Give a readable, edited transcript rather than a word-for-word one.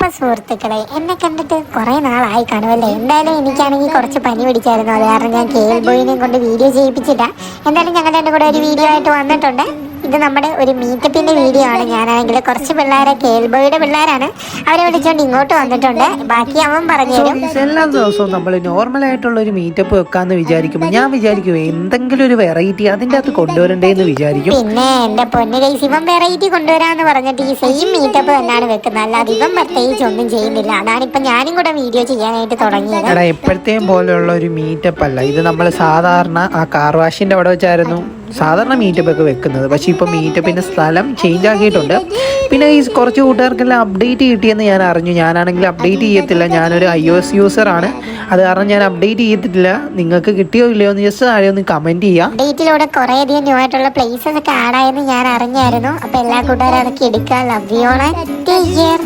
അപ്പൊ സുഹൃത്തുക്കളെ, എന്നെ കണ്ടിട്ട് കുറെ നാളായി കാണുമല്ലേ. എന്തായാലും എനിക്കാണെങ്കിൽ കുറച്ച് പനി പിടിച്ചായിരുന്നു. അത് കാരണം ഞാൻ കേൾ ബോയിനെയും കൊണ്ട് വീഡിയോ ചെയ്യിപ്പിച്ചില്ല. എന്തായാലും ഞങ്ങൾ രണ്ടും കൂടെ ഒരു വീഡിയോ ആയിട്ട് വന്നിട്ടുണ്ട്. ഇത് നമ്മുടെ ഒരു മീറ്റപ്പിന്റെ വീഡിയോ ആണ്. ഞാനാണെങ്കിൽ കുറച്ച് പിള്ളേരെ, കേൾബോയുടെ പിള്ളേരാണ്, അവരെ വിളിച്ചോണ്ട് ഇങ്ങോട്ട് വന്നിട്ടുണ്ട്. ബാക്കി അവൻ പറഞ്ഞു തരും. എല്ലാ ദിവസവും നമ്മൾ നോർമൽ ആയിട്ടുള്ള ഒരു മീറ്റപ്പ് വെക്കാന്ന് വിചാരിക്കുമ്പോൾ ഞാൻ വിചാരിക്കും എന്തെങ്കിലും ഒരു വെറൈറ്റി അതിൻ്റെ അകത്ത് കൊണ്ടുവരണ്ടേന്ന് വിചാരിക്കും. പിന്നെ എന്റെ പൊന്നു ഗൈസ്, ഇവൻ വെറൈറ്റി കൊണ്ടുവരാന്ന് പറഞ്ഞിട്ട് ഈ സെയിം മീറ്റപ്പ് തന്നെയാണ് വെക്കുന്നത്. അല്ലാതെ ഇവൻ പ്രത്യേകിച്ച് ഒന്നും ചെയ്യുന്നില്ല. അതാണ് ഇപ്പൊ ഞാനും കൂടെ വീഡിയോ ചെയ്യാനായിട്ട് തുടങ്ങിയത്. എടാ, എപ്പോഴത്തെയും പോലെയുള്ള ഒരു മീറ്റപ്പ് അല്ല ഇത്. നമ്മൾ സാധാരണ ആ കാർ വാഷിന്റെ അവിടെ വെച്ചായിരുന്നു സാധാരണ മീറ്റപ്പ് ഒക്കെ വെക്കുന്നത്. പക്ഷെ ഇപ്പൊ മീറ്റപ്പിന്റെ സ്ഥലം ചേഞ്ച് ആക്കിയിട്ടുണ്ട്. പിന്നെ ഈ കുറച്ച് കൂട്ടുകാർക്കെല്ലാം അപ്ഡേറ്റ് കിട്ടിയെന്ന് ഞാൻ അറിഞ്ഞു. ഞാനാണെങ്കിൽ അപ്ഡേറ്റ് ചെയ്യത്തില്ല. ഞാനൊരു iOS യൂസറാണ്. അത് കാരണം ഞാൻ അപ്ഡേറ്റ് ചെയ്തിട്ടില്ല. നിങ്ങൾക്ക് കിട്ടിയോ ഇല്ലയോ എന്ന് ജസ്റ്റ് താഴെ ഒന്ന് കമന്റ് ചെയ്യാം. അപ്ഡേറ്റിലൂടെ കുറെ അധികം ന്യൂ ആയിട്ടുള്ള പ്ലേസസ് ഒക്കെ ആഡ് ആയെന്ന് ഞാൻ അറിഞ്ഞായിരുന്നു. അപ്പൊ എല്ലാ കൂട്ടുകാരും അതൊക്കെ എടുക്കാം. Love you all. Take care.